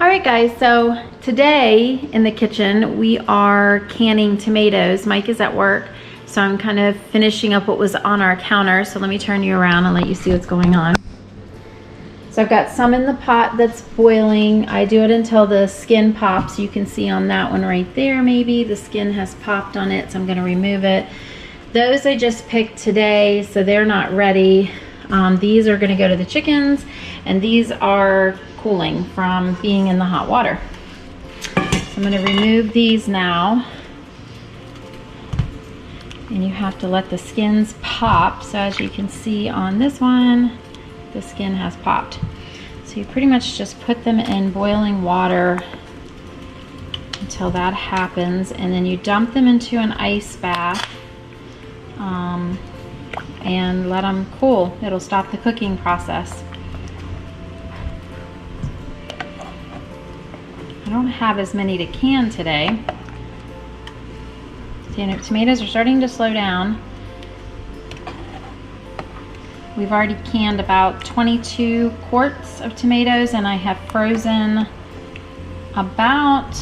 All right guys, so today in the kitchen we are canning tomatoes. Mike is at work, so I'm kind of finishing up what was on our counter. So let me turn you around and let you see what's going on. So I've got some in the pot that's boiling. I do it until the skin pops. You can see on that one right there, maybe the skin has popped on it, so I'm gonna remove it. Those I just picked today, so they're not ready. These are gonna go to the chickens, and these are cooling from being in the hot water. So I'm going to remove these now, and you have to let the skins pop. So as you can see on this one, the skin has popped. So you pretty much just put them in boiling water until that happens, and then you dump them into an ice bath and let them cool. It'll stop the cooking process. I don't have as many to can today. Tomatoes are starting to slow down. We've already canned about 22 quarts of tomatoes, and I have frozen about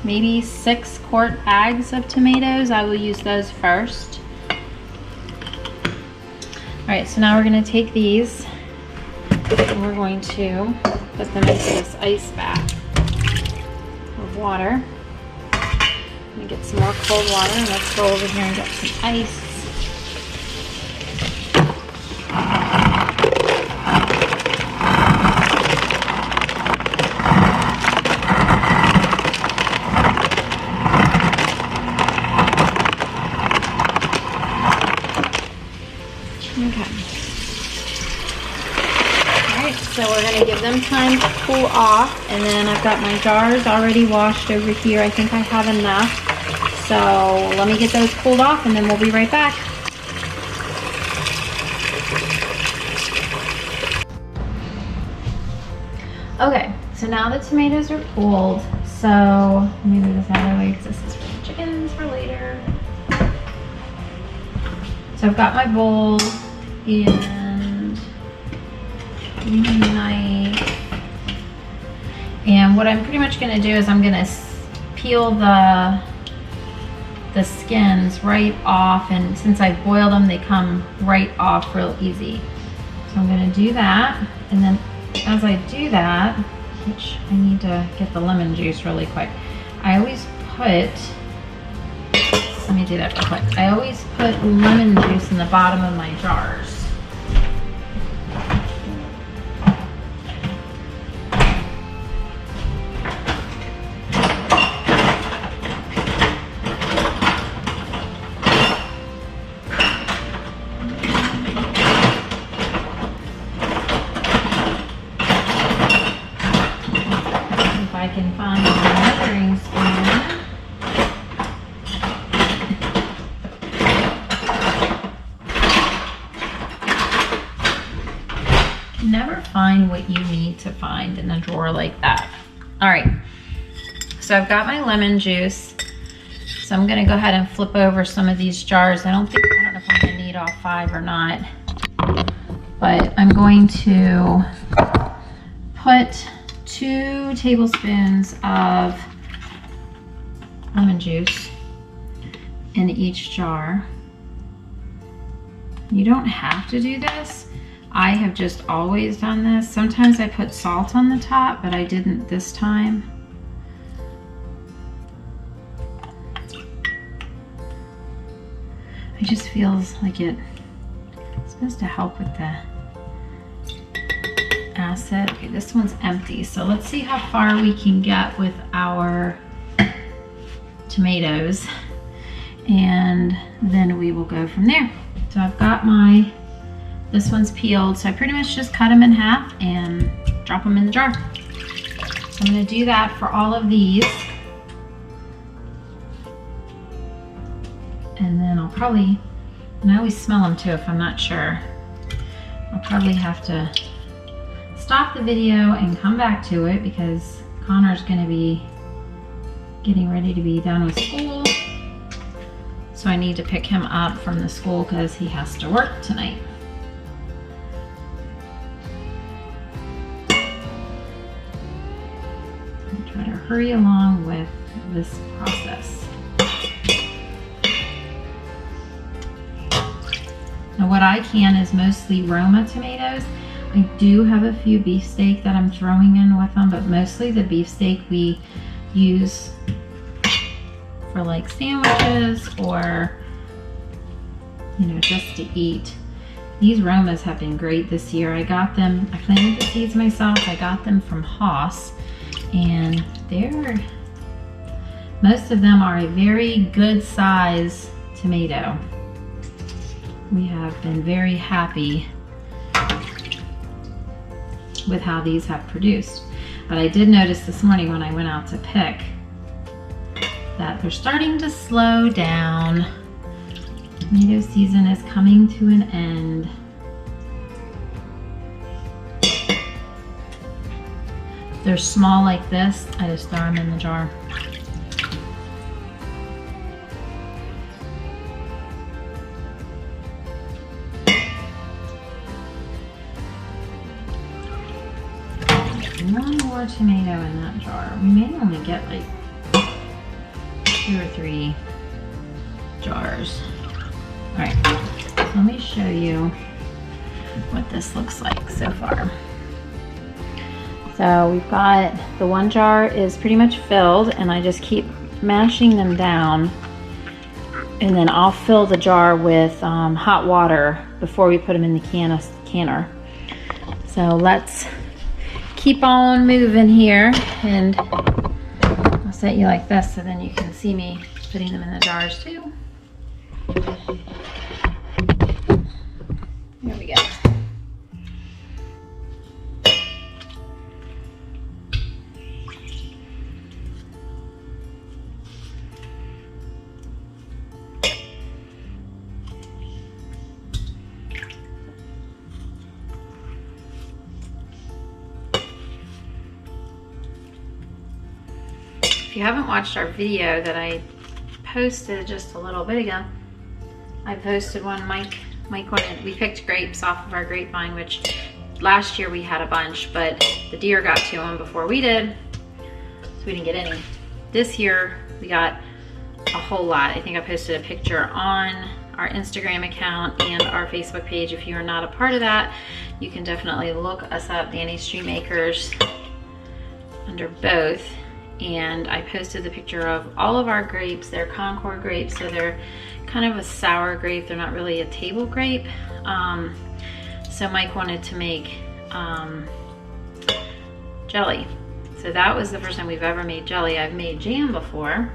maybe 6 quart bags of tomatoes. I will use those first. All right, so now we're going to take these and we're going to put them into this ice bath of water. I'm gonna get some more cold water, and let's go over here and get some ice. Okay. So we're going to give them time to cool off, and then I've got my jars already washed over here. I think I have enough. So let me get those cooled off, and then we'll be right back. Okay, so now the tomatoes are cooled. So let me move this out of the way because this is for the chickens for later. So I've got my bowl and knife, and what I'm pretty much going to do is I'm going to peel the skins right off, and since I boiled them, they come right off real easy. So I'm going to do that, and then as I do that, which I need to get the lemon juice really quick, I always put, let me do that real quick, I always put lemon juice in the bottom of my jars. I can find a measuring spoon. Never find what you need to find in a drawer like that. All right, so I've got my lemon juice. So I'm gonna go ahead and flip over some of these jars. I don't know if I'm gonna need all 5 or not, but I'm going to put 2 tablespoons of lemon juice in each jar. You don't have to do this. I have just always done this. Sometimes I put salt on the top, but I didn't this time. It just feels like it's supposed to help with the acid. Okay, this one's empty, so let's see how far we can get with our tomatoes, and then we will go from there. So I've got this one's peeled, so I pretty much just cut them in half and drop them in the jar. So I'm going to do that for all of these, and then I'll probably, and I always smell them too if I'm not sure, I'll probably have to stop the video and come back to it because Connor's going to be getting ready to be done with school. So I need to pick him up from the school because he has to work tonight. try to hurry along with this process. Now what I can is mostly Roma tomatoes. I do have a few beefsteak that I'm throwing in with them, but mostly the beefsteak we use for like sandwiches or, you know, just to eat. These Romas have been great this year. I got them, I planted the seeds myself. I got them from Haas, and most of them are a very good size tomato. We have been very happy with how these have produced. But I did notice this morning when I went out to pick that they're starting to slow down. Tomato season is coming to an end. If they're small like this, I just throw them in the jar. One more tomato in that jar. We may only get like 2 or 3 jars. All right, so let me show you what this looks like so far. So we've got the one jar is pretty much filled, and I just keep mashing them down, and then I'll fill the jar with hot water before we put them in the canner. So let's keep on moving here, and I'll set you like this so then you can see me putting them in the jars too. There we go. If you haven't watched our video that I posted just a little bit ago, I posted one. Mike wanted, we picked grapes off of our grapevine, which last year we had a bunch, but the deer got to them before we did, so we didn't get any. This year we got a whole lot. I think I posted a picture on our Instagram account and our Facebook page. If you are not a part of that, you can definitely look us up, Danny's Stream Acres, under both. And I posted the picture of all of our grapes. They're Concord grapes, so they're kind of a sour grape. They're not really a table grape. So Mike wanted to make jelly. So that was the first time we've ever made jelly. I've made jam before,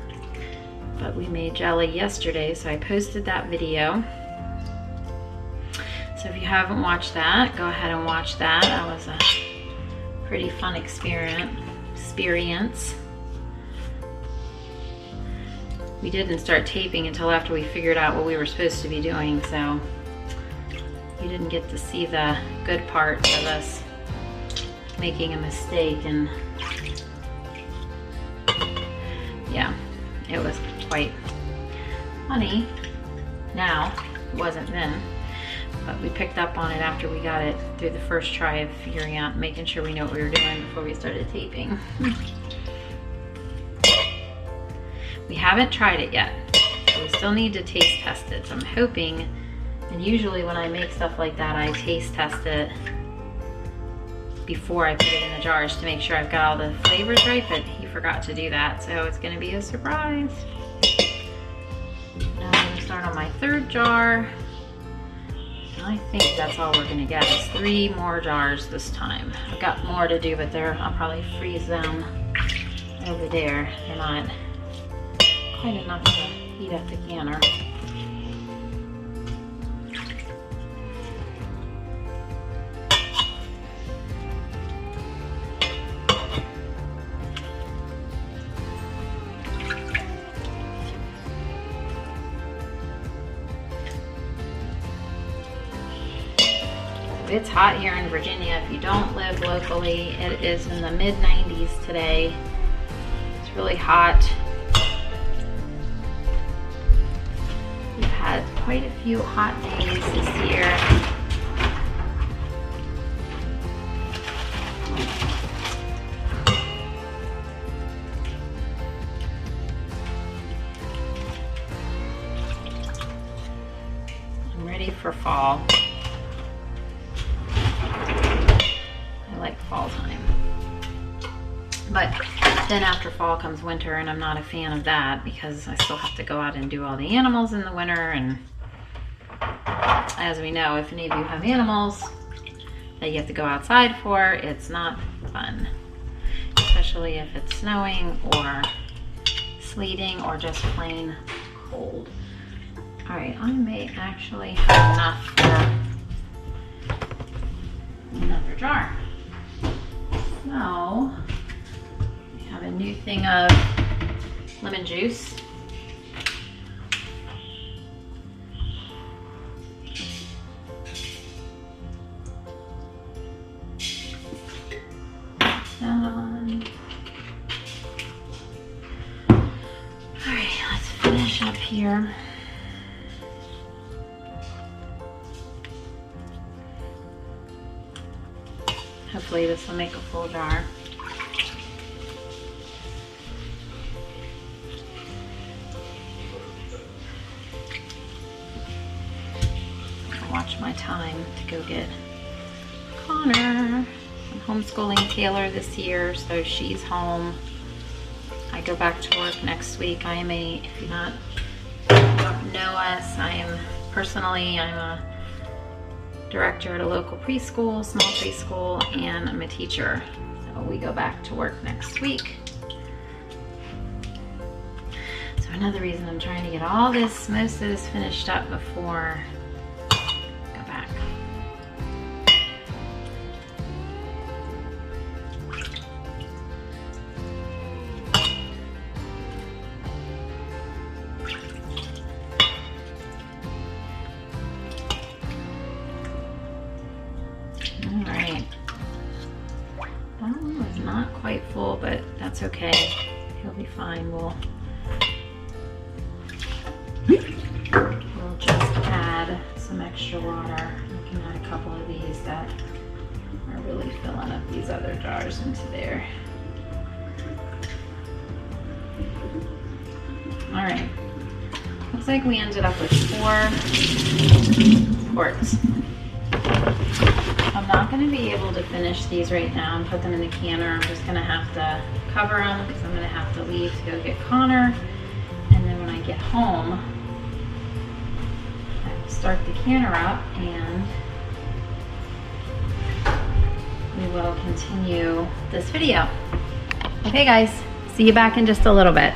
but we made jelly yesterday, so I posted that video. So if you haven't watched that, go ahead and watch that. That was a pretty fun experience. We didn't start taping until after we figured out what we were supposed to be doing, so you didn't get to see the good parts of us making a mistake. And yeah, it was quite funny. Now, it wasn't then, but we picked up on it after we got it through the first try of figuring out, making sure we know what we were doing before we started taping. We haven't tried it yet, so we still need to taste test it. So I'm hoping, and usually when I make stuff like that, I taste test it before I put it in the jars to make sure I've got all the flavors right, but he forgot to do that, so it's gonna be a surprise. Now I'm gonna start on my third jar. I think that's all we're gonna get is 3 more jars this time. I've got more to do, but I'll probably freeze them over there. They're not quite enough to heat up the canner. It's hot here in Virginia. If you don't live locally, it is in the mid-90s today. It's really hot. We've had quite a few hot days this year. for fall. I like fall time. But then after fall comes winter, and I'm not a fan of that because I still have to go out and do all the animals in the winter. And as we know, if any of you have animals that you have to go outside for, it's not fun, especially if it's snowing or sleeting or just plain cold. All right, I may actually have enough for another jar. So we have a new thing of lemon juice. All right, let's finish up here. Hopefully this will make a full jar. I'll watch my time to go get Connor. I'm homeschooling Taylor this year, so she's home. I go back to work next week. I am a, if you don't know us, I'm a director at a local preschool, small preschool, and I'm a teacher. So we go back to work next week. So another reason I'm trying to get all this, most of this finished up before I go back. Not quite full, but that's okay. He'll be fine. We'll just add some extra water. We can add a couple of these that are really filling up these other jars into there. All right. Looks like we ended up with 4 quarts. I'm not going to be able to finish these right now and put them in the canner. I'm just going to have to cover them because I'm going to have to leave to go get Connor. And then when I get home, I will start the canner up and we will continue this video. Okay guys, see you back in just a little bit.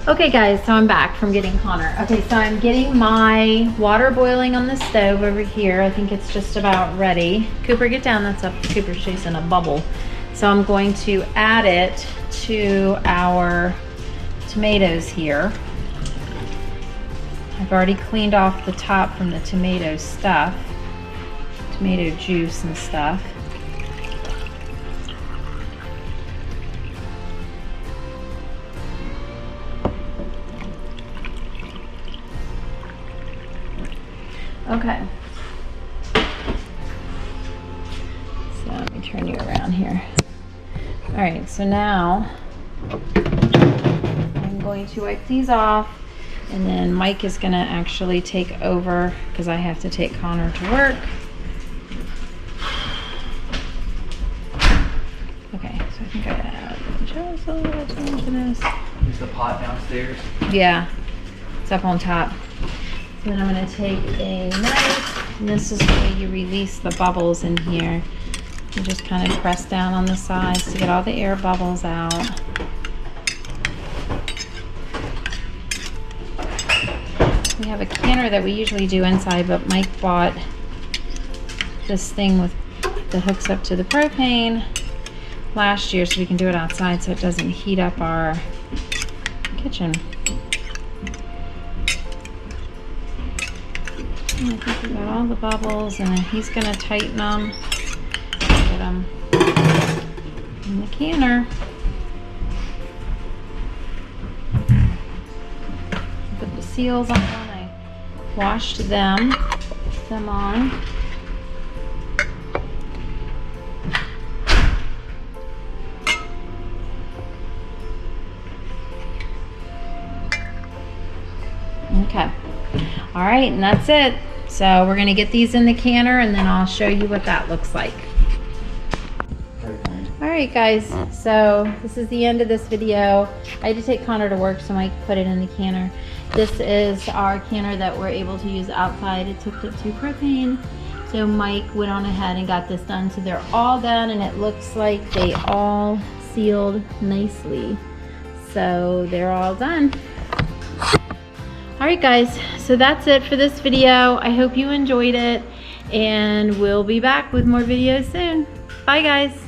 Okay guys, so I'm back from getting Connor. Okay, so I'm getting my water boiling on the stove over here. I think it's just about ready. Cooper, get down, that's up. Cooper's chasing a bubble. So I'm going to add it to our tomatoes here. I've already cleaned off the top from the tomato stuff, tomato juice and stuff. Okay, so let me turn you around here. All right, so now I'm going to wipe these off, and then Mike is gonna actually take over because I have to take Connor to work. Okay, so I think I add just a little bit into this. Is the pot downstairs? Yeah, it's up on top. Then I'm going to take a knife, and this is the way you release the bubbles in here. You just kind of press down on the sides to get all the air bubbles out. We have a canner that we usually do inside, but Mike bought this thing with that hooks up to the propane last year so we can do it outside so it doesn't heat up our kitchen. I think we got all the bubbles, and he's going to tighten them, get them in the canner. Put the seals on. I washed them, put them on. Okay. All right, and that's it. So we're gonna get these in the canner and then I'll show you what that looks like. All right, guys, so this is the end of this video. I had to take Connor to work, so Mike put it in the canner. This is our canner that we're able to use outside. It's hooked up to propane. So Mike went on ahead and got this done. So they're all done and it looks like they all sealed nicely. So they're all done. All right, guys, so that's it for this video. I hope you enjoyed it and we'll be back with more videos soon. Bye, guys.